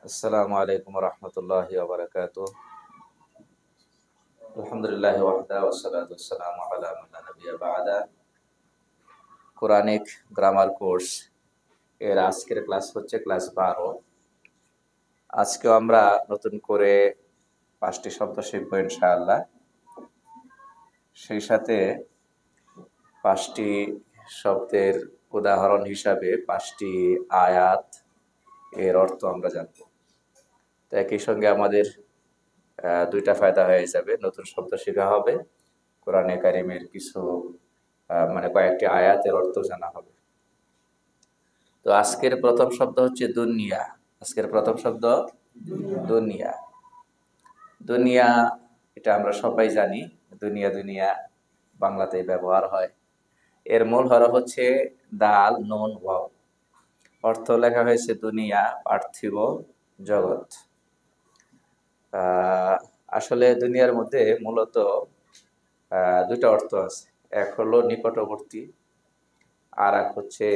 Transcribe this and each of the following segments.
আসসালামু আলাইকুম রহমতুল্লাহি ওয়া বারাকাতুহু। আলহামদুলিল্লাহ ওয়াহদা ওয়াসসালাতু ওয়াসসালামু আলা মান লা নাবিয়্যা বা'দা। কোরআনিক গ্রামার কোর্স এর আজকের ক্লাস হচ্ছে ক্লাস 12। আজকেও আমরা নতুন করে 5টি শব্দ শিখবো ইনশাআল্লাহ। সেই সাথে 5টি শব্দের উদাহরণ হিসাবে 5টি আয়াত এর অর্থ আমরা জানবো। তো একই সঙ্গে আমাদের দুইটা ফায়দা হয়ে যাবে। নতুন শব্দ শেখা হবে, কোরআনে কারিমের কিছু মানে কয়েকটি আয়াতের অর্থ জানা হবে। তো আজকের প্রথম শব্দ হচ্ছে দুনিয়া। আজকের প্রথম শব্দ দুনিয়া। দুনিয়া এটা আমরা সবাই জানি। দুনিয়া দুনিয়া বাংলাতে ব্যবহার হয়। এর মূল হরফ হচ্ছে দাল নুন ওয়াও। অর্থ লেখা হয়েছে দুনিয়া, পার্থিব জগৎ। আসলে দুনিয়ার মধ্যে মূলত দুইটা অর্থ আছে। এক হলো নিকটবর্তী, আর এক হচ্ছে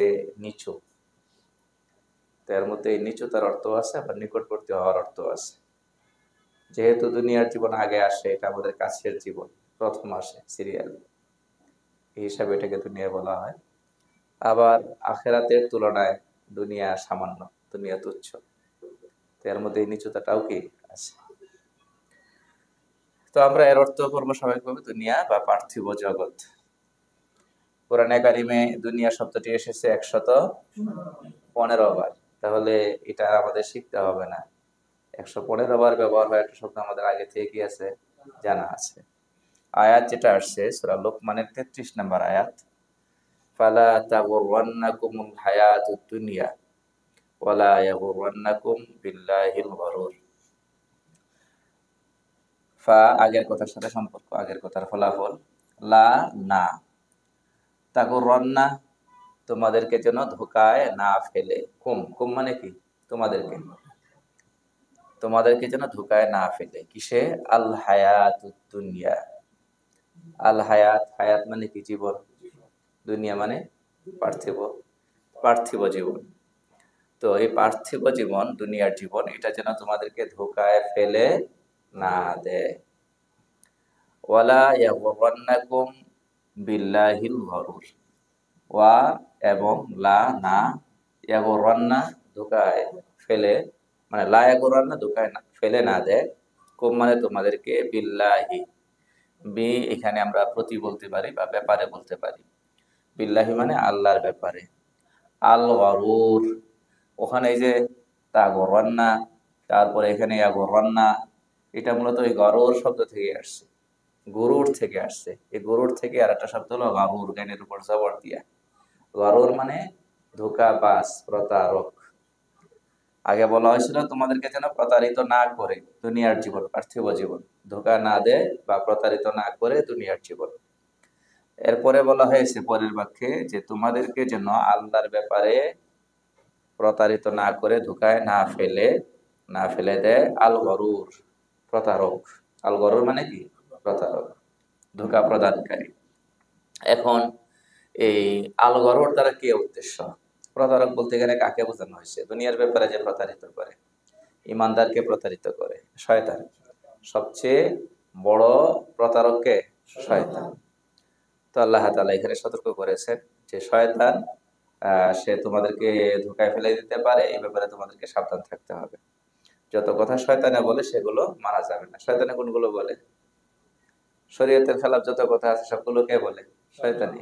নিচু। এর মধ্যে এই নিচু তার অর্থ আছে, আবার নিকটবর্তী হওয়ার অর্থ আছে। যেহেতু দুনিয়ার জীবন আগে আসে, এটা আমাদের কাছের জীবন, প্রথম আসে সিরিয়াল, এই হিসাবে এটাকে দুনিয়া বলা হয়। আবার আখেরাতের তুলনায় দুনিয়া সামান্য, দুনিয়া তুচ্ছ। এর মধ্যে এই নিচুতাটাও কি আছে। তো আমরা এর অর্থ করবো স্বাভাবিকভাবে দুনিয়া বা পার্থিব জগৎ। কোরআনে কারিমে দুনিয়া শব্দটি এসেছে 115 বার। তাহলে এটা আমাদের শিখতে হবে না। 115 বার ব্যবহার হয় একটা শব্দ, আমাদের আগে থেকে কি আছে, জানা আছে। আয়াত যেটা আসছে সূরা লোকমানের 33 নম্বর আয়াত, ফালা তাগুররান্নাকুমুল হায়াতুদ দুনিয়া ওয়ালা ইয়াগুররান্নাকুম বিল্লাহিল গরুর। ফা আগের কথার সাথে সম্পর্ক, আগের কথার ফলাফল। লা না, তাগুররান্না তোমাদেরকে যেন ধোকায় না ফেলে। কুম কুম মানে কি, তোমাদেরকে, তোমাদেরকে যেন ধোকায় না ফেলে। কিসে? আল হায়াতুদ দুনিয়া। আল হায়াত, হায়াত মানে কি, জীবন। দুনিয়া মানে পার্থিব, পার্থিব জীবন। তো এই পার্থিব জীবন, দুনিয়ার জীবন, এটা যেন তোমাদেরকে ধোকায় ফেলে না দেয়। ওয়ালা ইয়াগুররান্নাকুম বিল্লাহিল গরুর। ওয়া এবং লা না, ইয়াগুররান্না ধোকায় ফেলে, মানে লা ইয়াগুররান্না ধোকায় না ফেলে না দেয়, কুম মানে তোমাদেরকে, বিল্লাহি বি এখানে আমরা প্রতি বলতে পারি বা ব্যাপারে বলতে পারি। বিল্লাহি মানে আল্লাহর ব্যাপারে। আল গরুর, ওখানে এই যে তা গরান্না, তারপরে এখানে ইয়া গরান্না, এটা মূলত এই গরুর শব্দ থেকে আসছে, গরুর থেকে আসছে। এই গরুর থেকে আর একটা শব্দ হলো গারুর, জ্ঞানের উপর জবর দিয়া। গরুর মানে ধোঁকাবাজ, প্রতারক। আগে বলা হয়েছিল তোমাদেরকে যেন প্রতারিত না করে দুনিয়ার জীবন, পার্থিব জীবন, ধোঁকা না দেয় বা প্রতারিত না করে দুনিয়ার জীবন। এরপরে বলা হয়েছে পরের বাক্যে যে তোমাদেরকে যেন আল্লাহর ব্যাপারে প্রতারিত না করে, ধোকায় না ফেলে দেয় আল গরুর, প্রতারক। আল গরুর মানে কি, প্রতারক, ধোকা প্রদানকারী। এখন এই আল গরুর দ্বারা কি উদ্দেশ্য? প্রতারক বলতে গেলে কাকে বোঝানো হয়েছে? দুনিয়ার ব্যাপারে যে প্রতারিত করে, ইমানদারকে প্রতারিত করে, শয়তান। সবচেয়ে বড় প্রতারককে, শয়তান। তো আল্লাহ তাআলা এখানে সতর্ক করেছেন যে শয়তান সে তোমাদেরকে ধোঁকায় ফেলে দিতে পারে, এই ব্যাপারে তোমাদেরকে সাবধান থাকতে হবে। যত কথা শয়তানে বলে সেগুলো মানা যাবে না। শয়তানে কোনগুলো বলে? শরীয়তের খেলাফ যত কথা আছে সবগুলো কে বলে? শয়তানি।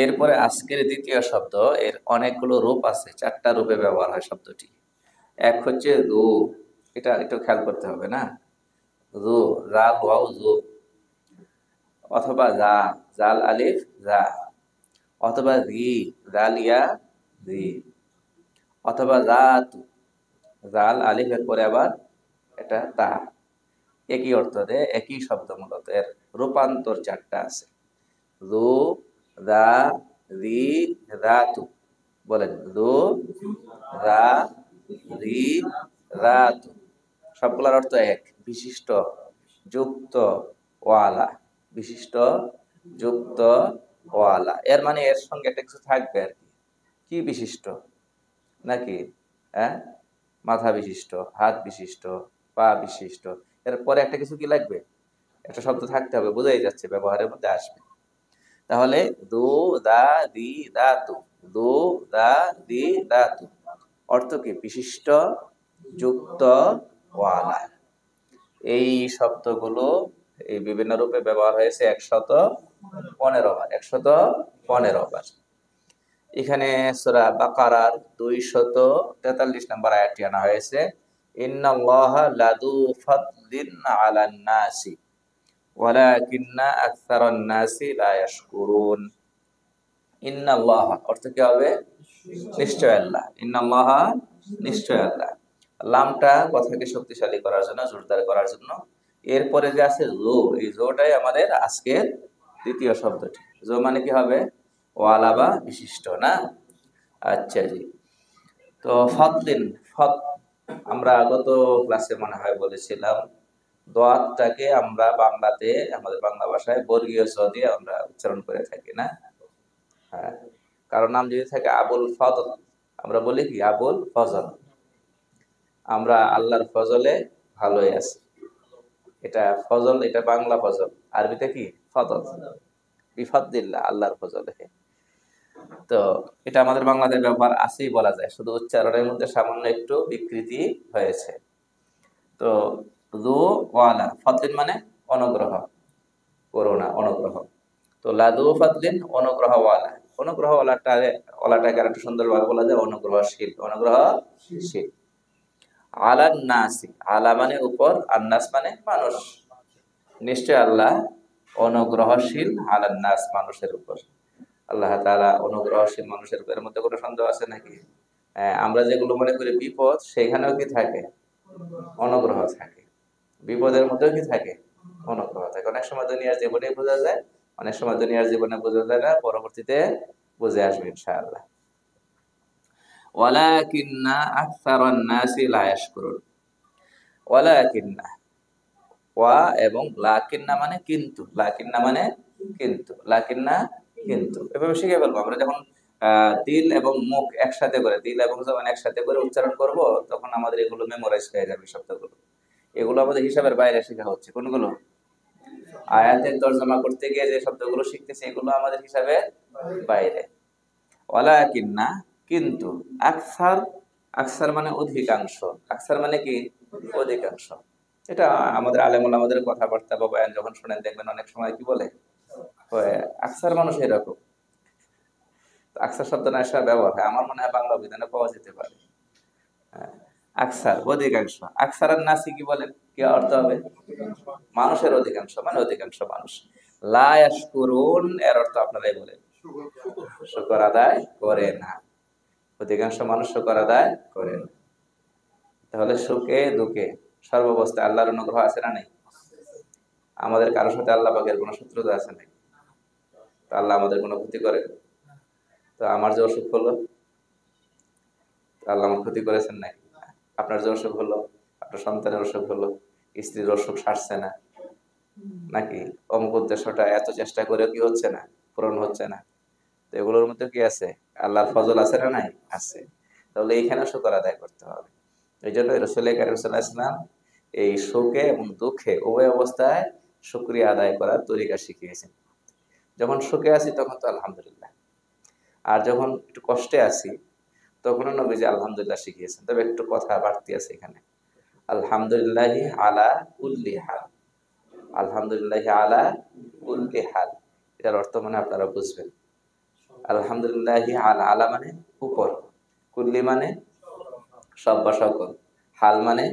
এরপরে আজকের দ্বিতীয় শব্দ, এর অনেকগুলো রূপ আছে, 4টা রূপে ব্যবহার হয় শব্দটি। এক হচ্ছে রু, এটা একটু খেয়াল করতে হবে না। রু, রাল ওয়াও জু, অথবা জা, জাল আলিফ জা, অথবা রি, জাল ইয়া রি, অথবা জাতু, জাল আলিফ এর পরে আবার এটা তা। একই অর্থ দেয়, একই শব্দ, মূলত এর রূপান্তর 4টা আছে। রু, রা, রি, রাতু। বলেন, রু, রা, রি, রাতু। সবগুলোর অর্থ এক, বিশিষ্ট, যুক্ত, ওয়ালা। বিশিষ্ট, যুক্ত, ওয়ালা। এর মানে এর সঙ্গে একটা কিছু থাকবে আর কি। কি বিশিষ্ট, নাকি হ্যাঁ, মাথা বিশিষ্ট, হাত বিশিষ্ট, পা বিশিষ্ট, এরপরে একটা কিছু কি লাগবে, একটা শব্দ থাকতে হবে, বোঝাই যাচ্ছে, ব্যবহারের মধ্যে আসবে। তাহলে দু দা দি দাতু, দু দা দি দাতু অর্থ কি? বিশিষ্ট, যুক্ত, ওয়ালা। এই শব্দগুলো এই বিভিন্ন রূপে ব্যবহার হয়েছে 115 বার, 115 বার। এখানে সূরা বাকারার 243 নম্বর আয়াতটি আনা হয়েছে, ইন্নাল্লাহা লাযু ফাদলিন আলান নাসি ওয়ালাকিন্না আকসারান নাসি লা ইয়াশকুরুন। ইন্নাল্লাহা অর্থ কি হবে? নিশ্চয় আল্লাহ। ইন্নাল্লাহা নিশ্চয় আল্লাহ। লামটা কথাকে শক্তিশালী করার জন্য, জোরদার করার জন্য। এরপরে যে আছে জো, এই জোটাই আমাদের আজকের দ্বিতীয় শব্দটি। জো মানে কি হবে? ওয়ালা বা বিশিষ্ট, না? আচ্ছা জি। তো ফাদলিন, ফাদ আমরা গত ক্লাসে মনে হয় বলেছিলাম, দোয়াতটাকে আমরা বাংলাতে, আমাদের বাংলা ভাষায় বর্গীয় স দিয়ে আমরা উচ্চারণ করে থাকি, না? হ্যাঁ, কারণ নাম যদি থাকে আবুল ফজল, আমরা বলি কি আবুল ফজল, আমরা আল্লাহর ফজলে ভালোই আছি। এটা ফজল, এটা বাংলা ফজল, আরবিতে কি ফজল, বিফাদ্দিল্লাহ, আল্লাহর ফজলে। তো এটা আমাদের বাংলাতে ব্যবহার আছেই বলা যায়, শুধু উচ্চারণের মধ্যে সামান্য একটু বিকৃতি হয়েছে। তো জু ওয়ালা, ফাদলিন মানে অনুগ্রহ, করুণা, অনুগ্রহ। তো লাদু ফাদলিন অনুগ্রহ ওয়ালা, অনুগ্রহ ওয়ালাটাকে আর একটু সুন্দরভাবে বলা যায় অনুগ্রহশীল, অনুগ্রহশীল। আলান নাসি, আলা মানে উপর, আন্নাস মানে মানুষ। নিশ্চয় আল্লাহ অনুগ্রহশীল, আলান নাস মানুষের উপর। আল্লাহ তাআলা অনুগ্রহশীল মানুষের উপর, এর মধ্যে কোনো সন্দেহ আছে নাকি? আমরা যেগুলো মনে করি বিপদ, সেখানেও কি থাকে? অনুগ্রহ থাকে। বিপদের মধ্যেও কি থাকে? অনুগ্রহ থাকে। অনেক সময় দুনিয়ার জীবনে বোঝা যায়, অনেক সময় দুনিয়ার জীবনে বোঝা যায় না, পরবর্তীতে বুঝে আসবে ইনশাআল্লাহ। ওয়ালাকিন্না আকসারান নাসি লা ইয়াশকুরুন। ওয়ালাকিন্না, ওয়া এবং লাকিন্না মানে কিন্তু, লাকিন্না মানে কিন্তু, লাকিন্না কিন্তু, এভাবে শিখে ফেলবো আমরা। যখন দিল এবং মুখ একসাথে করে, দিল এবং জবান একসাথে করে উচ্চারণ করব, তখন আমাদের এগুলো মেমোরাইজ হয়ে যাবে শব্দগুলো। এগুলো আমাদের হিসাবের বাইরে শেখা হচ্ছে। কোনগুলো? আয়াতের তরজমা করতে গিয়ে যে শব্দগুলো শিখতেছি, এগুলো আমাদের হিসাবের বাইরে। ওয়ালাকিন্না কিন্তু, আকসার, আকসার মানে অধিকাংশ, আকসার মানে কি অধিকাংশ। এটা আমাদের আলেমুল আমাদের কথাবার্তা বা বয়ান যখন শুনেন, দেখবেন অনেক সময় কি বলে, আকসার মানুষ এরকম। আকসার শব্দ না এসব ব্যবহার হয়, আমার মনে হয় বাংলা অভিধানে পাওয়া যেতে পারে। আকসার অধিকাংশ, আকসার আর নাসি কি বলেন, কি অর্থ হবে? মানুষের অধিকাংশ, মানে অধিকাংশ মানুষ। লা ইয়াশকুরুন এর অর্থ আপনারাই বলেন, শুকর আদায় করে না। অধিকাংশ মানুষ শুকর আদায় করে না। তাহলে সুখে দুঃখে সর্বাবস্থায় আল্লাহর অনুগ্রহ আছে না নেই? আমাদের কারোর সাথে আল্লাহ পাকের কোনো শত্রুতা আছে নাকি? তো আল্লাহ আমাদের কোনো ক্ষতি করে? তো আমার যে অসুখ হলো, আল্লাহ আমার ক্ষতি করেছেন নাকি? আপনার যে অসুখ হলো, আপনার সন্তানের অসুখ হলো, স্ত্রীর অসুখ সারছে না নাকি? অমুক উদ্দেশ্যটা এত চেষ্টা করে কি হচ্ছে না, পূরণ হচ্ছে না। তো এগুলোর মধ্যে কি আছে? আল্লাহর ফজল আছে না নাই? আছে। তাহলে এইখানে শুকর আদায় করতে হবে। এই জন্য রাসূল কারীম সাল্লাল্লাহু আলাইহি ওয়াসাল্লাম এই সুখে এবং দুঃখে উভয় অবস্থায় শুকরিয়া আদায় করার তরিকা শিখিয়েছেন। যখন সুখে আছি তখন তো আলহামদুলিল্লাহ, আর যখন একটু কষ্টে আছি তখনও নবীজি আলহামদুলিল্লাহ শিখিয়েছেন। তবে একটু কথা বাড়তি আছে এখানে, আলহামদুলিল্লাহি আলা কুল্লি হাল, আলহামদুলিল্লাহি আলা কুল্লি হাল, এটার অর্থ মানে আপনারা বুঝবেন। আলহামদুলিল্লাহি আলা, আলা মানে উপর, কুল্লি মানে সব বা সকল, হাল মানে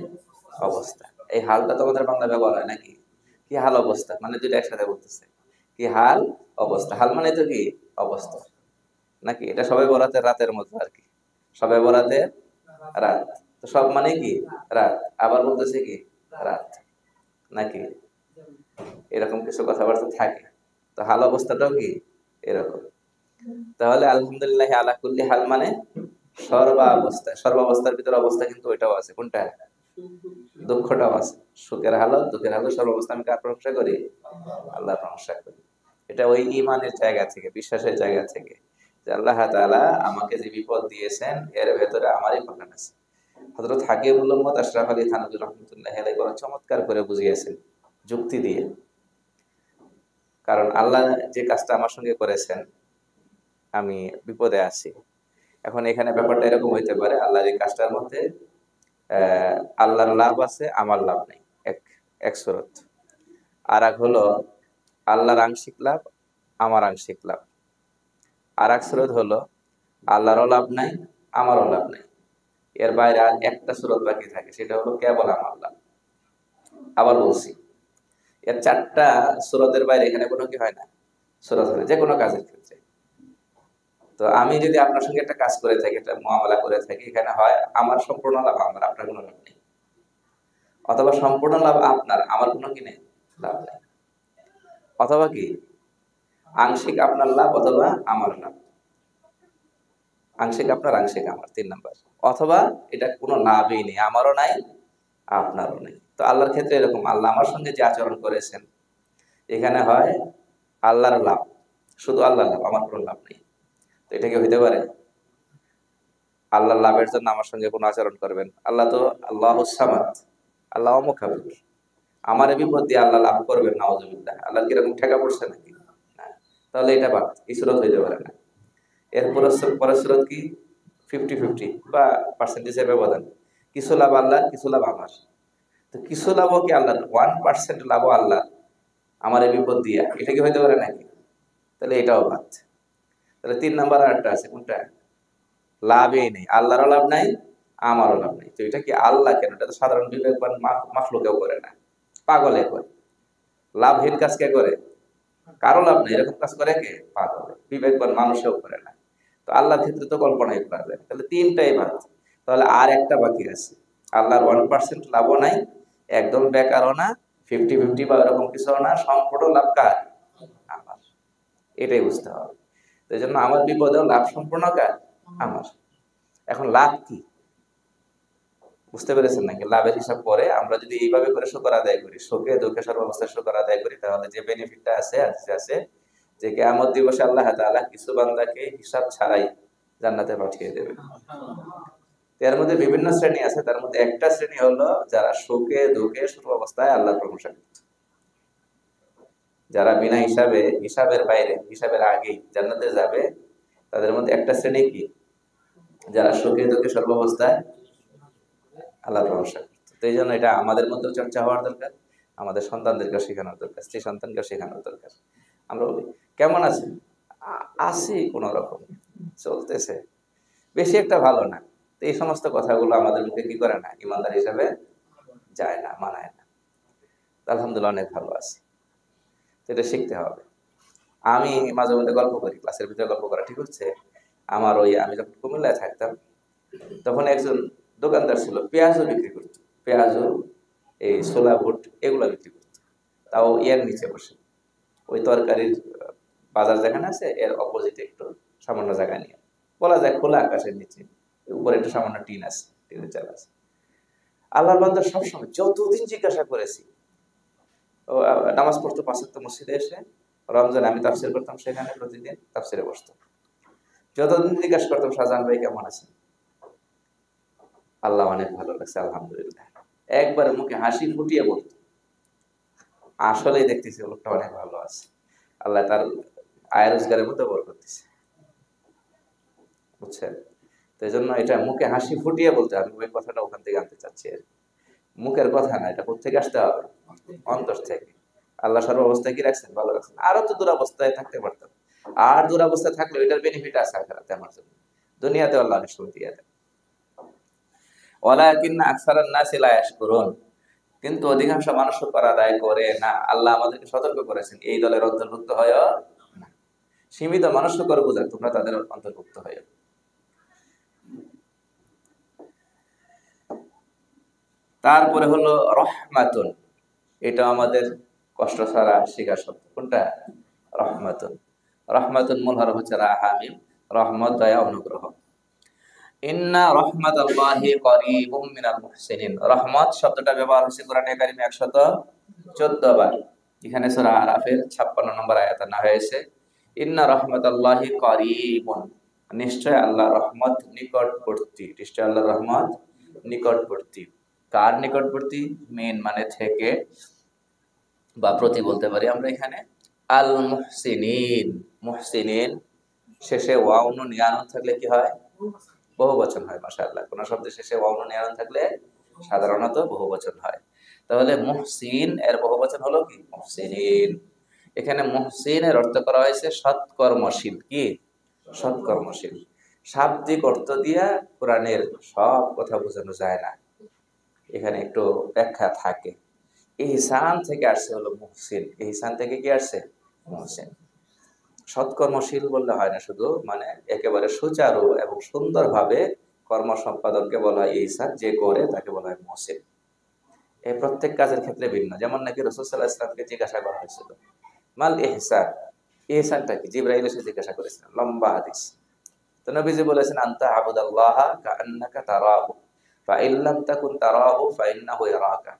অবস্থা। এই হালটা তো আমাদের বাংলা ব্যবহার হয় নাকি? কি হাল অবস্থা, মানে দুইটা একসাথে বলতেছে, কি হাল অবস্থা। হাল মানে তো কি অবস্থা নাকি? এটা সবাই বরাতের রাতের মতো আর কি, সবাই বরাতের রাত। তো সব মানে কি রাত, আবার বলতেছে কি রাত নাকি? এরকম কিছু কথাবার্তা থাকে। তো হাল অবস্থাটাও কি এরকম। তাহলে আলহামদুলিল্লাহ আলা কুল্লি হাল মানে সর্বাবস্থা, সর্বাবস্থার ভিতরে অবস্থা কিন্তু ওইটাও আছে। কোনটা? দুঃখটাও আছে। সুখের হালত, দুঃখের হালত, সর্বাবস্থা আমি কার প্রশংসা করি? আল্লাহর প্রশংসা করি। এটা ওই ইমানের জায়গা থেকে, বিশ্বাসের জায়গা থেকে। যে আল্লাহ তাআলা আমাকে যে বিপদ দিয়েছেন এর ভেতরে আমারই কল্যাণ আছে। হযরত হাকিমুল উম্মত আশরাফ আলী থানভী রাহমাতুল্লাহি আলাইহি বড় চমৎকার করে বুঝিয়েছেন যুক্তি দিয়ে। কারণ আল্লাহ যে কাজটা আমার সঙ্গে করেছেন, আমি বিপদে আছি, এখন এখানে ব্যাপারটা এরকম হইতে পারে আল্লাহর এই কাজটার মধ্যে আল্লাহর লাভ আছে, আমার লাভ নেই, এক এক সুরত। আর এক হলো আল্লাহর আংশিক লাভ, আমার আংশিক লাভ। আর এক সুরত হলো আল্লাহরও লাভ নাই, আমারও লাভ নাই। এর বাইরে আর একটা সুরত বাকি থাকে, সেটা হলো কেবল আমার লাভ। আবার বলছি, এর চারটা সুরতের বাইরে এখানে কোনো কি হয় না, সুরত হয় না, যে কোনো কাজের ক্ষেত্রে। তো আমি যদি আপনার সঙ্গে একটা কাজ করে থাকি, একটা মুআমালা করে থাকি, এখানে হয় আমার সম্পূর্ণ লাভ আমার, আপনার কোনো লাভ নেই, অথবা সম্পূর্ণ লাভ আপনার, আমার কোনো কি নেই, লাভ নেই, অথবা কি আংশিক আপনার লাভ অথবা আমার লাভ, আংশিক আপনার আংশিক আমার, 3 নাম্বার। অথবা এটা কোনো লাভই নেই, আমারও নাই আপনারও নেই। তো আল্লাহর ক্ষেত্রে এরকম, আল্লাহ আমার সঙ্গে যে আচরণ করেছেন এখানে হয় আল্লাহর লাভ, শুধু আল্লাহর লাভ, আমার কোনো লাভ নেই। তো এটা কি হইতে পারে? আল্লাহর লাভের জন্য আমার সঙ্গে কোনো আচরণ করবেন? আল্লাহ তো আল্লাহুস সামাদ, আল্লাহ অমুখাপেক্ষী, আমার এই বিপদ দিয়ে আল্লাহ লাভ করবেন নাউজুবিল্লাহ, আল্লাহ কিরকম ঠেকা পড়ছে নাকি? না। তাহলে এটা বাদ, ইসরত হইতে পারে না। এর পরের সুরত কি 50-50 বা পার্সেন্টেজের ব্যবধান, কিছু লাভ আল্লাহ, কিছু লাভ আমার। তো কিছু লাভও কি আল্লাহ, 1% লাভও আল্লাহ আমার এই বিপদ দিয়া, এটা কি হইতে পারে নাকি? তাহলে এটাও বাদ। তাহলে 3 নাম্বার আরেকটা আছে, কোনটা? লাভই নেই, আল্লাহরও লাভ নাই, আমারও লাভ নেই। তো এটা কি আল্লাহ কেন? এটা তো সাধারণ বিবেকবান মাখলুকেও করে না, পাগলে করে। লাভহীন কাজ কে করে? কারো লাভ নেই এরকম কাজ করে কে? পাগল। বিবেকবান মানুষও করে না। তো আল্লাহর ক্ষেত্রে তো কল্পনাই করা যায়। তাহলে 3টাই বাদ। তাহলে আর একটা বাকি আছে, আল্লাহর 1% লাভও নাই, একদম বেকারও না, 50-50 বা এরকম কিছু না, সম্পূর্ণ লাভ কার? আমার। এটাই বুঝতে হবে। তো এই জন্য আমার বিপদেও লাভ সম্পূর্ণ কার? আমার। এখন লাভ কি বুঝতে পেরেছেন নাকি? লাভের হিসাব করে আমরা যদি এইভাবে করে শুকর আদায় করি, সুখে দুঃখে সর্বাবস্থায় শুকর আদায় করি, তাহলে যে বেনিফিটটা আছে আছে যে কিয়ামত দিবসে আল্লাহ তাআলা কিছু বান্দাকে হিসাব ছাড়াই জান্নাতে পাঠিয়ে দেবে। এর মধ্যে বিভিন্ন শ্রেণী আছে, তার মধ্যে একটা শ্রেণী হলো যারা সুখে দুঃখে সর্বাবস্থায় আল্লাহর প্রশংসা করছে, যারা বিনা হিসাবে, হিসাবের বাইরে, হিসাবের আগেই জান্নাতে যাবে। তাদের মধ্যে একটা শ্রেণী কি, যারা সুখে দুঃখে সর্বাবস্থায় আল্লাহর প্রশংসা করছে। তো এই জন্য এটা আমাদের মধ্যেও চর্চা হওয়ার দরকার, আমাদের সন্তানদেরকে শেখানোর দরকার, স্ত্রী সন্তানকে শেখানোর দরকার। আমরা বলি কেমন আছি, আছি কোনো রকম চলতেছে, বেশি একটা ভালো না। তো এই সমস্ত কথাগুলো আমাদের মুখে কি করে না, ইমানদার হিসাবে যায় না, মানায় না। আলহামদুলিল্লাহ অনেক ভালো আছি, তো এটা শিখতে হবে। আমি মাঝে মধ্যে গল্প করি, ক্লাসের ভিতরে গল্প করা ঠিক হচ্ছে। আমার আমি যখন কুমিল্লায় থাকতাম, তখন একজন দোকানদার ছিল, পেঁয়াজও বিক্রি করতো, পেঁয়াজও, এই ছোলা বুট এগুলো বিক্রি করতো, তাও এর নিচে বসে, ওই তরকারির বাজার যেখানে আছে এর অপোজিটে একটু সামান্য জায়গা নিয়ে, বলা যায় খোলা আকাশের নিচে, উপরে একটু সামান্য টিন আছে, টিনের চাল আছে। আল্লাহর বান্দা সবসময় যতদিন জিজ্ঞাসা করেছি, ও নামাজ পড়তো 5 ওয়াক্ত মসজিদে এসে, রমজানে আমি তাফসীর করতাম, সেখানে প্রতিদিন তাফসীরে বসতাম। যতদিন জিজ্ঞাসা করতাম শাহজাহান ভাই কেমন আছেন, আল্লাহ অনেক ভালো লাগছে আলহামদুলিল্লাহ, একবার মুখে হাসি ফুটিয়ে বলতো আসলেই দেখতেছি লোকটা অনেক ভালো আছে, আল্লাহ তার আয় রোজগারের মধ্যে বরকত দিছে, বুঝছেন? তো এই জন্য এটা মুখে হাসি ফুটিয়ে বলতে, আমি ওই কথাটা ওখান থেকে আনতে চাচ্ছি আর মুখের কথা না, এটা কোথেকে আসতে হবে? অন্তর থেকে। আল্লাহ সর্বাবস্থায় কি রাখছেন? ভালো রাখছেন। আরো তো দুরাবস্থায় থাকতে পারতাম, আর দুরাবস্থায় থাকলে এটার বেনিফিট আছে আখিরাতে আমার জন্য, দুনিয়াতে আল্লাহ অনেক সময় দিয়ে দেন। ওয়ালাকিন্না আকসারান নাসি লা ইয়াশকুরুন, কিন্তু অধিকাংশ মানুষ শুকর আদায় করে না। আল্লাহ আমাদেরকে সতর্ক করেছেন এই দলের অন্তর্ভুক্ত হয় না। সীমিত মানুষ শুকর বুঝায়, তোমরা তাদের অন্তর্ভুক্ত হয়। তারপরে হলো রহমাতুন, এটা আমাদের কষ্ট ছাড়া শিখা শব্দ। কোনটা? রহমাতুন। রহমাতুন মূল হরফ হচ্ছে রাহামিম, রহমত দয়া অনুগ্রহ। ইন্না রহমাতাল্লাহি করিবুম মিনাল মুহসিনিন, রহমত শব্দটা ব্যবহার হয়েছে কোরআনে কারিমে 114 বার। এখানে সূরা আরাফের 56 নম্বর আয়াতে না হয়েছে ইন্না রাহমাতাল্লাহি কারীবুন, নিশ্চয় আল্লাহর রহমত নিকটবর্তী, নিশ্চয় আল্লাহর রহমত নিকটবর্তী। কার নিকটবর্তী? মিন মানে থেকে, বা প্রতি বলতে পারি আমরা এখানে। আল মুহসিনিন, মুহসিনিন শেষে ওয়াও নুন ইয়ানুন থাকলে কি হয়? বহু বচন হয়। মাশাআল্লাহ, কোন শব্দের শেষে ওয়াও নুন ইয়ানুন থাকলে সাধারণত বহু বচন হয়। তাহলে মুহসিন এর বহু বচন হলো কি? মুহসিনিন। এখানে মুহসিনের অর্থ করা হয়েছে সৎকর্মশীল। কি? সৎকর্মশীল। শাব্দিক অর্থ দিয়া কোরআনের সব কথা বোঝানো যায় না, এখানে একটু ব্যাখ্যা থাকে। ইহসান থেকে আসছে হলো মুহসিন, ইহসান থেকে কি আসছে? মুহসিন। সৎকর্মশীল বললে হয় না, শুধু মানে একেবারে সুচারু এবং সুন্দরভাবে কর্ম সম্পাদনকে বলা হয় ইহসান, যে করে তাকে বলা হয় মুহসিন। এই প্রত্যেক কাজের ক্ষেত্রে ভিন্ন। যেমন নাকি রাসূল সাল্লাল্লাহু আলাইহি ওয়াসাল্লামকে জিজ্ঞাসা করা হয়েছিল, মাল ইহসান, ইহসানটা কি? জিবরাইল এসে জিজ্ঞাসা করেছিলেন, লম্বা হাদিস। তো নবীজি বলেছেন, আনতা আবুদাল্লাহা কাআন্নাকা তারাহু ফাইন লাম তাকুন তারাহু ফাইন্নাহু ইয়ারাকা।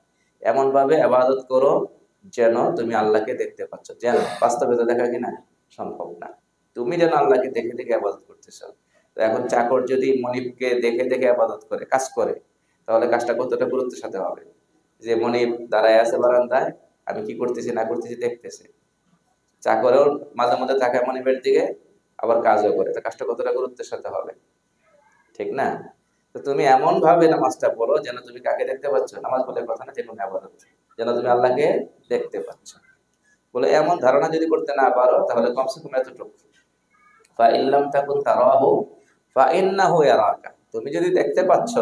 এমন ভাবে ইবাদত করো যেন তুমি আল্লাহকে দেখতে পাচ্ছ। যেন বাস্তবে তো দেখা কিনা সম্ভব না, তুমি যেন আল্লাহকে দেখে দেখে ইবাদত করতেছো। তো এখন চাকর যদি মনিবকে দেখে দেখে ইবাদত করে, কাজ করে, তাহলে কাজটা কতটা গুরুত্বের সাথে হবে? যে মনিব দাঁড়ায় আছে বারান্দায়, আমি কি করতেছি না করতেছি দেখতেছে, চাকরেও মাঝে মধ্যে তাকায় মনিবের দিকে, আবার কাজও করে, তো কাজটা কতটা গুরুত্বের সাথে হবে, ঠিক না? তো তুমি এমন ভাবে নামাজটা পড়ো যেন তুমি কাকে দেখতে পাচ্ছ। নামাজ বলে কথা না, যে কোনো ইবাদত, যেন তুমি আল্লাহকে দেখতে পাচ্ছ। বলে এমন ধারণা যদি করতে না পারো, তাহলে কমসে কম এতটুকু, ফা ইল্লাম তাকুন তারাহু ফা ইন্নাহু ইয়ারাকা, তুমি যদি দেখতে পাচ্ছ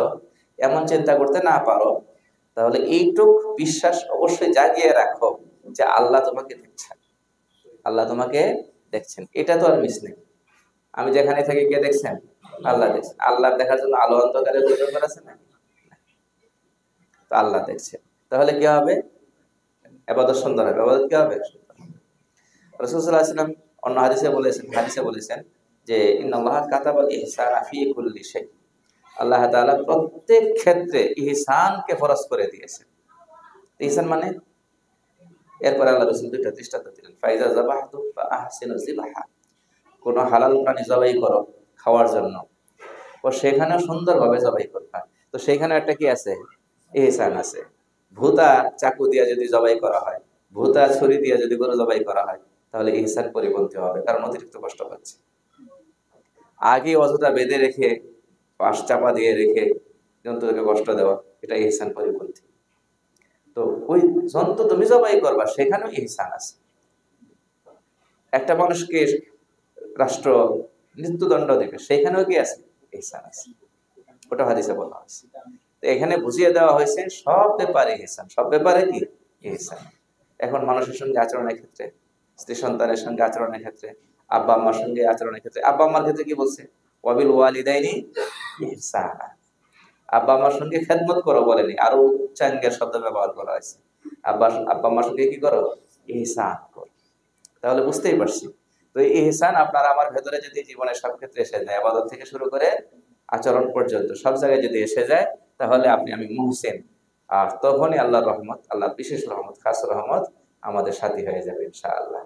এমন চিন্তা করতে না পারো, তাহলে এইটুক বিশ্বাস অবশ্যই জাগিয়ে রাখো যে আল্লাহ তোমাকে দেখছেন, আল্লাহ তোমাকে দেখছেন। এটা তো আর মিস নেই। আমি যেখানে থাকি কে দেখছেন? আল্লাহ দেখছেন। আল্লাহ দেখার জন্য আলো অন্ধকারের প্রয়োজন আছে না? তো আল্লাহ দেখছেন, তাহলে কি হবে? ইবাদত সুন্দর হবে। ইবাদত কি হবে? রাসূল সাল্লাল্লাহু আলাইহি ওয়াসাল্লাম অন্য হাদিসে বলেছেন যে ইন্নাল্লাহা কাতাবাল ইহসানা ফি কুল্লি শাই, আল্লাহ তাআলা প্রত্যেক ক্ষেত্রে ইহসানকে ফরজ করে দিয়েছেন। ইহসান মানে, এরপরে আল্লাহ রাসূল দুইটা দৃষ্টান্ত দিলেন, ফাইজা যাবাহতু ফা আহসিনু যিবাহা, কোন হালাল প্রাণী জবাই করো খাওয়ার জন্য, ও সেখানেও সুন্দরভাবে জবাই করবা। তো সেখানে একটা কি আছে? ইহসান আছে। ভূতা চাকু দিয়ে যদি জবাই করা হয়, ভূতা ছুরি দিয়ে যদি গরু জবাই করা হয়, তাহলে ইহসান পরিপন্থী হবে, কারণ অতিরিক্ত কষ্ট পাচ্ছে। আগে অযথা বেঁধে রেখে, পাশ চাপা দিয়ে রেখে জন্তুকে কষ্ট দেওয়া, এটা ইহসান পরিপন্থী। তো ওই জন্তু তুমি জবাই করবা, সেখানেও ইহসান আছে। একটা মানুষকে রাষ্ট্র মৃত্যুদণ্ড দেবে, সেখানেও কি আছে? ইহসান আছে। ওটা হাদিসে বলা হয়েছে। তো এখানে বুঝিয়ে দেওয়া হয়েছে সব ব্যাপারে ইহসান, সব ব্যাপারে কি? ইহসান। এখন মানুষের সঙ্গে আচরণের ক্ষেত্রে, স্ত্রী সন্তানের সঙ্গে আচরণের ক্ষেত্রে, আব্বা আম্মার সঙ্গে আচরণের ক্ষেত্রে, আব্বা আম্মার ক্ষেত্রে কি বলছে? ওয়াবিল ওয়ালিদাইনি ইহসানা, আব্বা আম্মার সঙ্গে খেদমত করো বলেনি, আরো উচ্চাঙ্গের শব্দ ব্যবহার করা হয়েছে। আব্বা আম্মার সঙ্গে কি করো? ইহসান করো। তাহলে বুঝতেই পারছি, তো এই ইহসান আপনার আমার ভেতরে যদি জীবনের সব ক্ষেত্রে এসে যায়, ইবাদত থেকে শুরু করে আচরণ পর্যন্ত সব জায়গায় যদি এসে যায়, তাহলে আমি মুহসিন। আর তখনই আল্লাহর রহমত, আল্লাহর বিশেষ রহমত, খাস রহমত আমাদের সাথী হয়ে যাবে ইনশাআল্লাহ।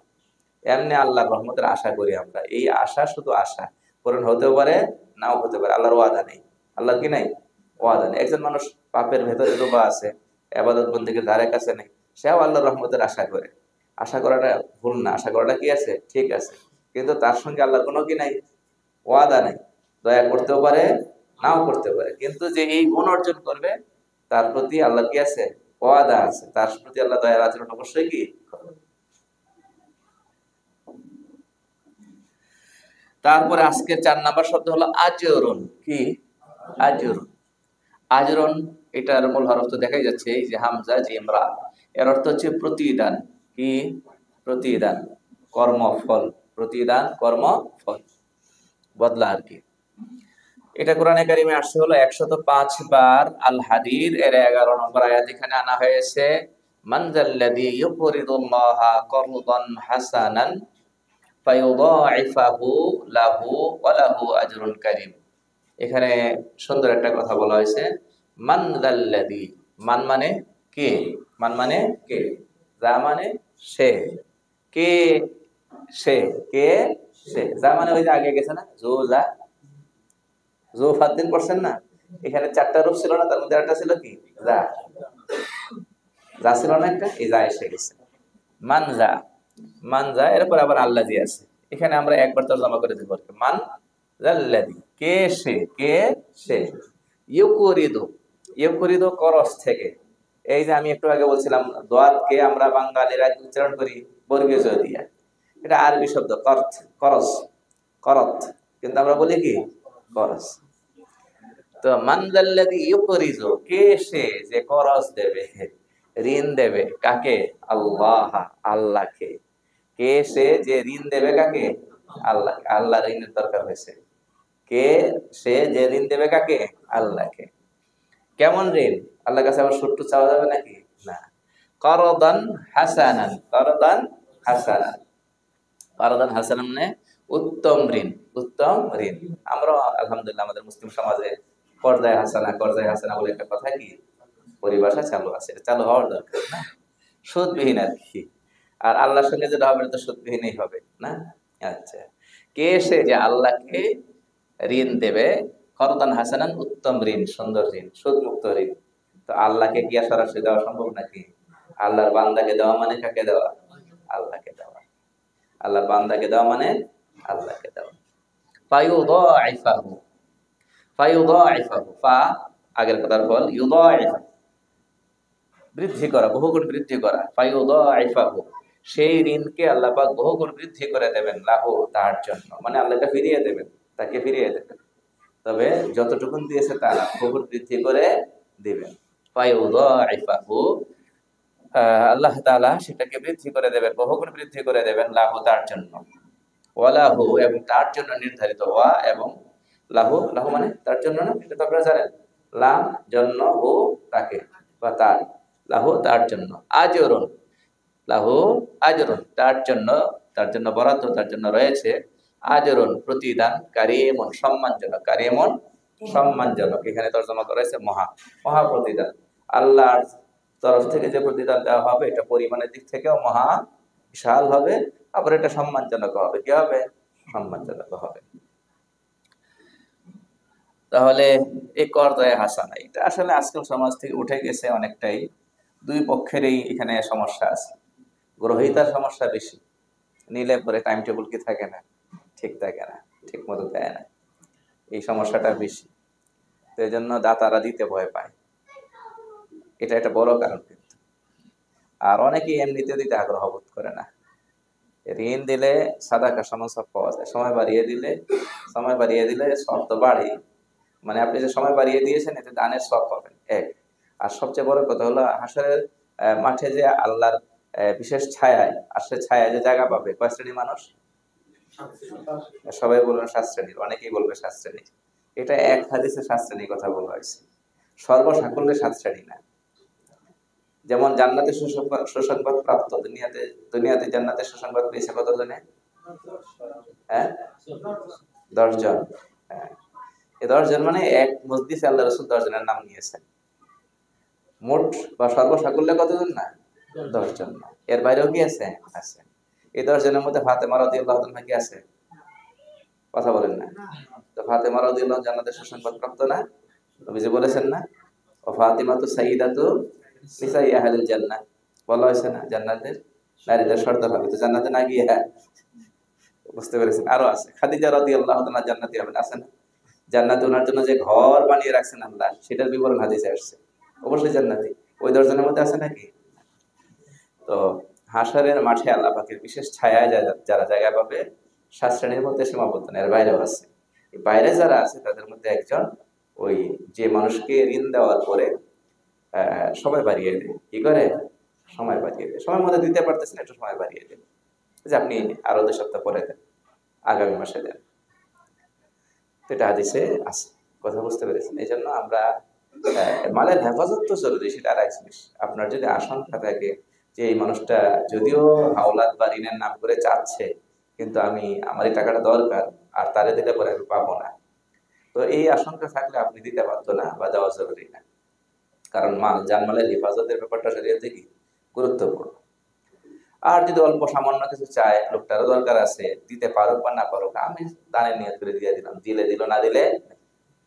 এমনি আল্লাহর রহমতের আশা করি আমরা। এই আশা শুধু আশা, পূরণ হতেও পারে নাও হতে পারে, আল্লাহর ওয়াদা নেই। আল্লাহর কি নাই? ওয়াদা নেই। একজন মানুষ পাপের ভেতরে ডোবা আছে, ইবাদত বন্দেগীর ধারে কাছে নেই, সেও আল্লাহর রহমতের আশা করে। আশা করাটা ভুল না, আশা করাটা কি আছে? ঠিক আছে। কিন্তু তার সঙ্গে আল্লাহর কোনো কি নাই? ওয়াদা নাই। দয়া করতেও পারে, নাও করতে পারে, কিন্তু যে এই গুণ অর্জন করবে, তার প্রতি আল্লাহ কি আছে? ওয়াদা আছে। তার প্রতি আল্লাহ দয়ার আচরণ অবশ্যই কি করবে। তারপরে আজকের 4 নাম্বার শব্দ হলো আজরুন। কি? আজরুন। আজরুন, এটার মূল হরফ তো দেখাই যাচ্ছে, এই যে হামজা জিম রা, এর অর্থ হচ্ছে প্রতিদান। কি? প্রতিদান, কর্মফল। প্রতিদান, কর্মফল, বদলা আর কি। এটা কোরআনে কারিমে আসছে হলো 105 বার। আল হাদীদ এর 11 নম্বর আয়াত এখানে আনা হয়েছে, মান যাল্লাযী ইউকরিদুল্লাহা করদান হাসানান ফায়ুদাইফাহু লাহু ওয়া লাহু আজরুন কারীম। এখানে সুন্দর একটা কথা বলা হয়েছে, মান যাল্লাযী, মান মানে কে, মান মানে কে, যা মানে সে, কে সে, কে সে, যা মানে ওই যে আগে গেছে না, জো যা, জো ফাদ্দিন পড়ছেন না, এখানে 4টা রূপ ছিল না, তার মধ্যে একটা ছিল কি, যা। যা ছিল না একটা, এই যা এসে গেছে। মান যা, মান যা, এরপর আবার আল্লাহ জি আছে। এখানে আমরা একবার তরজমা করে দিব, মান জাল্লাযী, কে সে, কে সে। ইউকরিদু, ইউকরিদু করস থেকে। এই যে আমি একটু আগে বলছিলাম দোয়াতকে আমরা বাঙালিরা উচ্চারণ করি বর্গীয় জ দিয়া, এটা আরবি শব্দ করত, করস, করত, কিন্তু আমরা বলি কি করস। তো মান জাল্লাযী ইউকরিদু, কে সে যে করস দেবে, ঋণ দেবে, কাকে, আল্লাহ, আল্লাহকে। কে সে যে ঋণ দেবে কাকে, আল্লাহ। আল্লাহ ঋণের দরকার হয়েছে। কে সে যে ঋণ দেবে কাকে, আল্লাহকে। কেমন ঋণ, আল্লাহর কাছে আবার ছোট্ট চাওয়া যাবে নাকি, না। করদান হাসানান, করদান হাসানান, করদান হাসানান মানে উত্তম ঋণ, উত্তম ঋণ। আমরা আলহামদুলিল্লাহ আমাদের মুসলিম সমাজে কর্জায় হাসানা, কর্জায় হাসানা বলে একটা কথা কি পরিভাষা চালু আছে, চালু হওয়ার দরকার না, সুদবিহীন আর কি। আর আল্লাহর সঙ্গে যেটা হবে তো সুদবিহীনই হবে না। আচ্ছা, কে সে যে আল্লাহকে ঋণ দেবে, করদান হাসানান উত্তম ঋণ, সুন্দর ঋণ, সুদমুক্ত ঋণ। তো আল্লাহকে কি আর সরাসরি দেওয়া সম্ভব নাকি? আল্লাহর বান্দাকে দেওয়া মানে কাকে দেওয়া, আল্লাহকে দেওয়া। আল্লাহর বান্দাকে দেওয়া মানে আল্লাহকে দেওয়া। ফায়ুদাইফাহু, ফায়ুদাইফাহু, ফা আগের কথার ফল, ইউদাইফা বৃদ্ধি করা, বহুগুণ বৃদ্ধি করা। ফায়ুদাইফাহু, সেই ঋণকে আল্লাহ পাক বহুগুণ বৃদ্ধি করে দেবেন, লাহু, তার জন্য, মানে আল্লাহকে ফিরিয়ে দেবেন, তাকে ফিরিয়ে দেবেন। তবে যতটুকুন দিয়েছে তারা বহুগুণ বৃদ্ধি করে দিবেন। ফায়ুদাইফাহু, আল্লাহ তাআলা সেটাকে বৃদ্ধি করে দেবেন, বহুগুণ বৃদ্ধি করে দেবেন, লাহু, তার জন্য। ওয়ালাহু, এবং তার জন্য নির্ধারিত, ওয়া এবং লাহু, লাহু মানে তার জন্য না, এটা তো আপনারা জানেন, লাম জন্য, হু তাকে বা তার, লাহু তার জন্য, আজরুন, লাহু আজরুন, তার জন্য, তার জন্য বরাদ্দ, তার জন্য রয়েছে, আজরুন প্রতিদান, কারীমুন সম্মানজনক, কারীমুন সম্মানজনক, এখানে তরজমা করা হয়েছে মহা, মহা প্রতিদান। আল্লাহর তরফ থেকে যে প্রতিদান দেওয়া হবে এটা পরিমাণের দিক থেকেও মহা বিশাল হবে, আবার এটা সম্মানজনক হবে, কি হবে, সম্মানজনক হবে। তাহলে এই করদায়ে হাসানা এটা আসলে আজকাল সমাজ থেকে উঠে গেছে অনেকটাই। দুই পক্ষেরই এখানে সমস্যা আছে। গ্রহীতার সমস্যা বেশি, নিলে পরে টাইম টেবিল কি থাকে না, ঠিক থাকে না, ঠিক মতো দেয় না, এই সমস্যাটা বেশি। তো এই জন্য দাতারা দিতে ভয় পায়, এটা একটা বড় কারণ কিন্তু। আর অনেকেই এমনিতে দিতে আগ্রহ বোধ করে না। ঋণ দিলে সাদাকা সমান সব পাওয়া যায়, সময় বাড়িয়ে দিলে, সময় বাড়িয়ে দিলে সব তো বাড়ি, মানে আপনি যে সময় বাড়িয়ে দিয়েছেন এতে দানের সব পাবেন এক। আর সবচেয়ে বড় কথা হলো হাসরের মাঠে যে আল্লাহর বিশেষ ছায়ায়, আর সে ছায়ায় যে জায়গা পাবে কয় শ্রেণীর মানুষ, সবাই বলবেন 7 শ্রেণীর, অনেকেই বলবে 7 শ্রেণীর। এটা এক হাদিসে 7 শ্রেণীর কথা বলা হয়েছে, সর্বসাকুল্যে 7 শ্রেণী না। যেমন জান্নাতের সুসংবাদ, সুসংবাদ প্রাপ্ত, দুনিয়াতে, দুনিয়াতে জান্নাতের সুসংবাদ পেয়েছে কতজনে, হ্যাঁ 10 জন। হ্যাঁ, এই 10 জন মানে এক মজলিসে আল্লাহ রাসূল 10 জনের নাম নিয়েছেন। মোট বা সর্বসাকুল্যে কতজন না, 10 জন না, এর বাইরেও কি আছে, আছে। এই 10 জনের মধ্যে ফাতেমা রাদিয়াল্লাহু আনহা কি আছে, কথা বলেন না। তো ফাতেমা রাদিয়াল্লাহু জান্নাতের সুসংবাদ প্রাপ্ত না, নবীজি বলেছেন না, ও ফাতিমাতু সাইয়্যিদাতু নিসাই আহলিল জান্নাহ, বলা হয়েছে না, জান্নাতের নারীদের সর্দার হবে। তো জান্নাতে না গিয়ে, হ্যাঁ বুঝতে পেরেছেন, আরো আছে। খাদিজা রাদিয়াল্লাহু তাআলা জান্নাতি হবেন, আছে না, জান্নাতে ওনার জন্য যে ঘর বানিয়ে রাখছেন আল্লাহ, সেটার বিবরণ হাদিসে আসছে, অবশ্যই জান্নাতি। ওই 10 জনের মধ্যে আছে নাকি? তো হাশরের মাঠে আল্লাহ পাকের বিশেষ ছায়ায় যারা জায়গা পাবে 7 শ্রেণীর মধ্যে সীমাবদ্ধ না, এর বাইরেও আছে। এই বাইরে যারা আছে তাদের মধ্যে একজন ওই যে মানুষকে ঋণ দেওয়ার পরে সময় বাড়িয়ে দেয়, কি করে, সময় বাড়িয়ে দেয়, সময় মতো দিতে পারতেছেন একটু সময় বাড়িয়ে দেয়, যে আপনি আরো 2 সপ্তাহ পরে দেন, আগামী মাসে দেন। তো এটা হাদিসে আছে, কথা বুঝতে পেরেছেন। এই জন্য আমরা মালের হেফাজত তো জরুরি, সেটা আর এক জিনিস। আপনার যদি আশঙ্কা থাকে যে এই মানুষটা যদিও হাওলাত বা ঋণের নাম করে চাচ্ছে, কিন্তু আমি, আমার এই টাকাটা দরকার, আর তারে দিলে পরে আমি পাবো না, তো এই আশঙ্কা থাকলে আপনি দিতে পারতো না বা দেওয়া জরুরি না। কারণ মাল, জানমালের হেফাজতের ব্যাপারটা শরীয়তে কি গুরুত্বপূর্ণ। আর যদি অল্প সামান্য কিছু চায়, লোকটারও দরকার আছে, দিতে পারুক বা না পারুক, আমি দানের নিয়ত করে দিয়ে দিলাম, দিলে দিল, না দিলে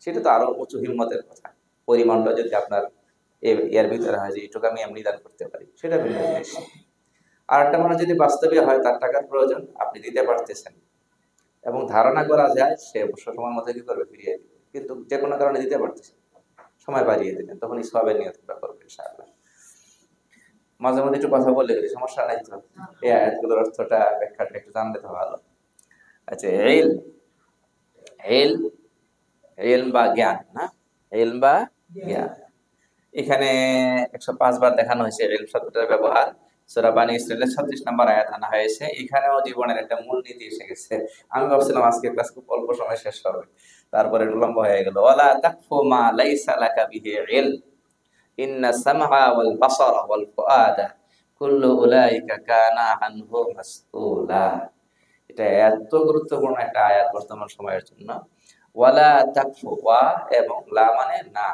সেটা তো আরো উঁচু হিম্মতের কথা। পরিমাণটা যদি আপনার এর ভিতরে হয় যে এইটুকু আমি এমনি দান করতে পারি, সেটা ভিন্ন জিনিস। আর একটা মানুষ যদি বাস্তবে হয় তার টাকার প্রয়োজন, আপনি দিতে পারতেছেন এবং ধারণা করা যায় সে অবশ্য সময় মতো কি করবে, ফিরিয়ে দিবে, কিন্তু যে কোনো কারণে দিতে পারতেছেন, সময় বাড়িয়ে দিলেন, তখন এই সবের নিয়তটা করবে ইনশাআল্লাহ। মাঝে মাঝে একটু কথা বলে গেলে সমস্যা নাই তো, এই আয়াতগুলোর অর্থটা ব্যাখ্যাটা একটু জানলে তো ভালো। আচ্ছা, এল এল এল বা জ্ঞান, না এল বা জ্ঞান, এখানে 105 বার দেখানো হয়েছে এল শব্দটার ব্যবহার। সূরা বানী ইসরাঈলের 36 নম্বর আয়াত আনা হয়েছে। এখানেও জীবনের একটা মূলনীতি এসে গেছে। আমি ভাবছিলাম আজকে ক্লাস খুব অল্প সময় শেষ হবে, তারপরে লম্ব হয়ে গেল। ওয়ালা তাকফু মা লাইসা লাকা বিহি ইলম ইন্না সামআ ওয়াল বাসারা ওয়াল ফুআদা কুল্লু উলাইকা কানা আনহু মাসউলা। এটা এত গুরুত্বপূর্ণ একটা আয়াত বর্তমান সময়ের জন্য। ওয়ালা তাকফু, ওয়া এবং লা মানে না,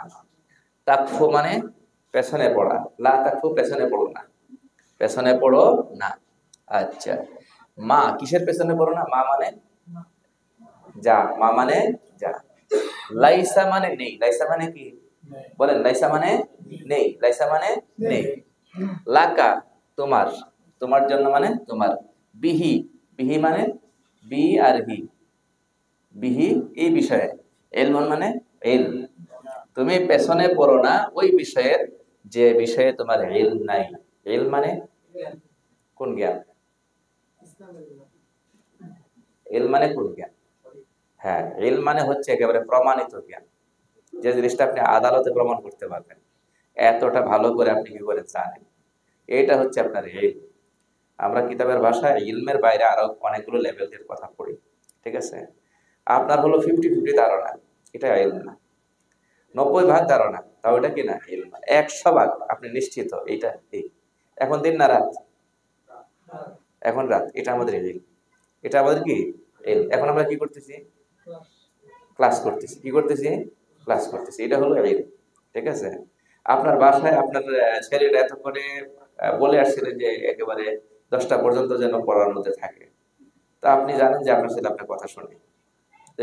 তাকফু মানে পেছনে পড়া, লা তাকফু পেছনে পড়ো না, পেছনে পড়ো না। আচ্ছা, মা কিসের পেছনে পড়ো না? মা মানে যা, মা মানে যা। লাইসা মানে নেই, লাইসা মানে কি বলেন? লাইসা মানে নেই, লাইসা মানে নেই। লাকা তোমার, তোমার জন্য মানে তোমার। বিহি, বিহি মানে বি আর হি, বিহি এই বিষয়ে। এলমন মানে এল, তুমি পেছনে পড়ো না ওই বিষয়ের যে বিষয়ে তোমার ইলম নাই। ইলম মানে কোন জ্ঞান? ইলম মানে কোন জ্ঞান? হ্যাঁ, ইলম মানে হচ্ছে একেবারে প্রমাণিত জ্ঞান, যে জিনিসটা আপনি আদালতে প্রমাণ করতে পারবেন, এতটা ভালো করে আপনি কি করে জানেন, এটা হচ্ছে আপনার ইলম। আমরা কিতাবের ভাষায় ইলমের বাইরে আরো অনেকগুলো লেভেলের কথা পড়ি, ঠিক আছে? আপনার হলো 50-50 ধারণা, এটা ইলম না। 90 ভাগ ধারণা, তাও এটা কি না ইলম। 100 ভাগ আপনি নিশ্চিত এইটা এই। এখন দিন না রাত? এখন রাত, এটা আমাদের ইলম, এটা আমাদের কি ইলম। এখন আমরা কি করতেছি? ক্লাস করতেছি। কি করতেছি? ক্লাস করতেছি, এটা হলো ইলম, ঠিক আছে? আপনার বাসায় আপনার ছেলেটা এতক্ষণে বলে আসছিলেন যে একেবারে 10টা পর্যন্ত যেন পড়ার মধ্যে থাকে, তো আপনি জানেন যে আপনার ছেলে আপনার কথা শুনে,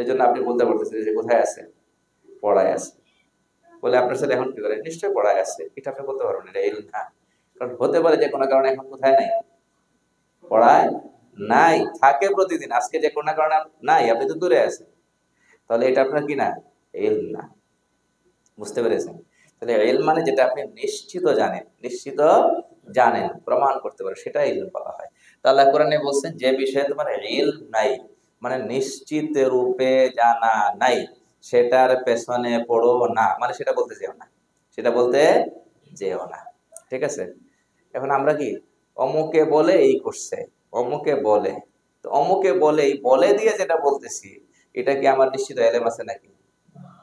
এই জন্য আপনি বলতে পারতেছেন যে কোথায় আছে, পড়ায় আছে। বলে আপনার ছেলে এখন কি করে? নিশ্চয়ই পড়ায় আছে, এটা আপনি বলতে পারবেন, এটা ইলম না। কারণ হতে পারে যে কোনো কারণে এখন কোথায় নাই, পড়ায় নাই, থাকে প্রতিদিন, আজকে যে কোনো কারণে নাই, আপনি তো দূরে আছেন, তাহলে এটা আপনার কি না ইলম না। বুঝতে পেরেছেন? তাহলে ইলম মানে যেটা আপনি নিশ্চিত জানেন, নিশ্চিত জানেন, প্রমাণ করতে পারেন, সেটা ইলম বলা হয়। তো আল্লাহ কোরআনে বলছেন যে বিষয়ে তোমার ইলম নাই, মানে নিশ্চিত রূপে জানা নাই, সেটার পেছনে পড়ো না, মানে সেটা বলতে যেও না, সেটা বলতে যেও না, ঠিক আছে? এখন আমরা কি অমুকে বলে এই করছে, অমুকে বলে, তো অমুকে বলে এই বলে দিয়ে যেটা বলতেছি, এটা কি আমার নিশ্চিত ইলম আছে নাকি?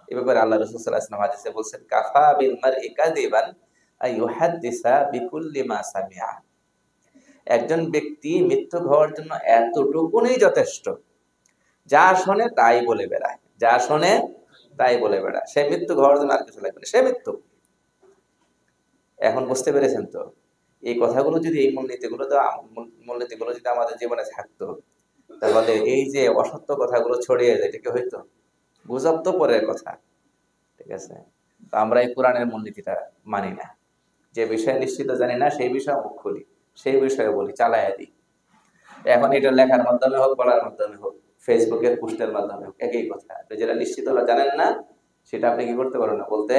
এ ব্যাপারে আল্লাহ রাসূল সাল্লাল্লাহু আলাইহি ওয়াসাল্লাম হাদিসে বলছেন, কাফা বিল মারই কাযিবান আইয়ুহাদ্দিসা বিকুল্লি মা সামিআ। একজন ব্যক্তি মিথ্যুক হওয়ার জন্য এতটুকুনই যথেষ্ট, যা শোনে তাই বলে বেড়ায়, যা শোনে তাই বলে বেড়ায়, সে মিথ্যুক হওয়ার জন্য আর কিছু লাগবে না, সে মিথ্যুক। এখন বুঝতে পেরেছেন তো? এই কথাগুলো যদি, এই মূলনীতিগুলো যদি আমাদের জীবনে থাকতো, তাহলে এই যে অসত্য কথাগুলো ছড়িয়ে যায়, এটা কি হইতো? গুজব তো পরের কথা, ঠিক আছে? তো আমরা এই কোরআনের মূলনীতিটা মানি না। যে বিষয়ে নিশ্চিত জানি না সেই বিষয়ে মুখ খুলি, সেই বিষয়ে বলি, চালাইয়া দিই। এখন এটা লেখার মাধ্যমে হোক, বলার মাধ্যমে হোক, ফেসবুকের পোস্টের মাধ্যমে হোক, একই কথা। আপনি যেটা নিশ্চিত হলো জানেন না, সেটা আপনি কি করতে পারবেন না, বলতে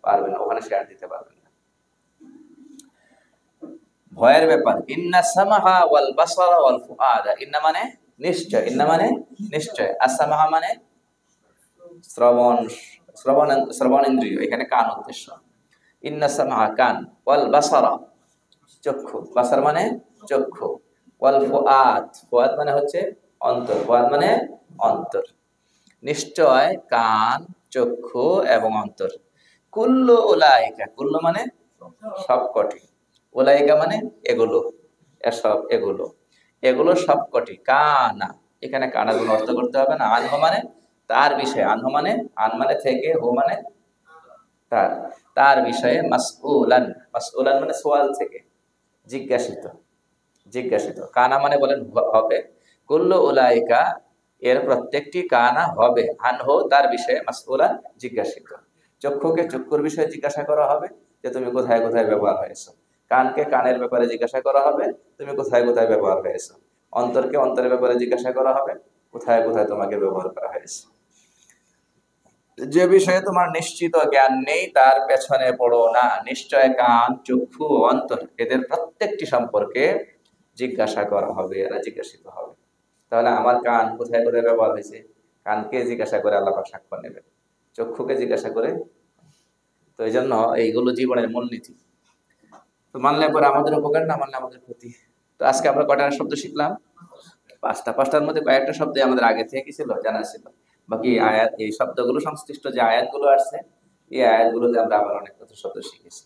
পারবেন না, ওখানে শেয়ার দিতে পারবেন না। ভয়ের ব্যাপার। ইন্না সামাহা ওয়াল বাসারা ওয়াল ফুআদা, ইন্না মানে নিশ্চয়, ইন্না মানে নিশ্চয়, আসামাহা মানে শ্রবণ, শ্রবণেন্দ্রিয়, এখানে কান উদ্দেশ্য। ইন্না সামআ কান, ওয়াল বাসারা চক্ষু, বাসার মানে চক্ষু, ওয়াল ফুআদ, ফুআদ মানে হচ্ছে অন্তর, ফুআদ মানে অন্তর। নিশ্চয় কান, চক্ষু এবং অন্তর। কুল্লু উলাইকা, কুল্লু মানে সবকটি, উলাইকা মানে এগুলো, এসব, এগুলো, এগুলো সবকটি। কানা, এখানে কানার কোনো অর্থ করতে হবে না। আনহু মানে তার বিষয়ে, আনহু মানে আন মানে থেকে, হু মানে তার, তার বিষয়ে মাসউলান, মাসউলান মানে সোয়াল থেকে, জিজ্ঞাসিত, জিজ্ঞাসিত। কানা মানে বলেন হবে, কুল্লু উলাইকা এর প্রত্যেকটি কানা হবে, আনহু তার বিষয়ে মাসউলা জিজ্ঞাসিত। চক্ষুকে চক্ষুর বিষয়ে জিজ্ঞাসা করা হবে যে তুমি কোথায় কোথায় ব্যবহার হয়েছো, কানকে কানের ব্যাপারে জিজ্ঞাসা করা হবে তুমি কোথায় কোথায় ব্যবহার হয়েছো, অন্তরকে অন্তরের ব্যাপারে জিজ্ঞাসা করা হবে কোথায় কোথায় তোমাকে ব্যবহার করা হয়েছে। যে বিষয়ে তোমার নিশ্চিত জ্ঞান নেই তার পেছনে পড়ো না, নিশ্চয় কান চক্ষু ও অন্তর এদের প্রত্যেকটি সম্পর্কে জিজ্ঞাসা করা হবে, এরা জিজ্ঞাসিত হবে। তাহলে আমার কান কোথায় কোথায় ব্যবহার হয়েছে, কানকে জিজ্ঞাসা করে আল্লাহ পাক সাক্ষ্য নেবেন, চক্ষুকে জিজ্ঞাসা করে। তো এই জন্য এইগুলো জীবনের মূলনীতি। তো মানলে পরে আমাদের উপকার, না মানলে আমাদের ক্ষতি। তো আজকে আমরা কয়টা শব্দ শিখলাম? পাঁচটা। পাঁচটার মধ্যে কয়েকটা শব্দ আমাদের আগে থেকে কি ছিল, জানা ছিল। বাকি আয়াত, এই শব্দগুলো সংশ্লিষ্ট যে আয়াতগুলো আসছে এই আয়াতগুলোতে আমরা আবার অনেক কথা শব্দ শিখেছি।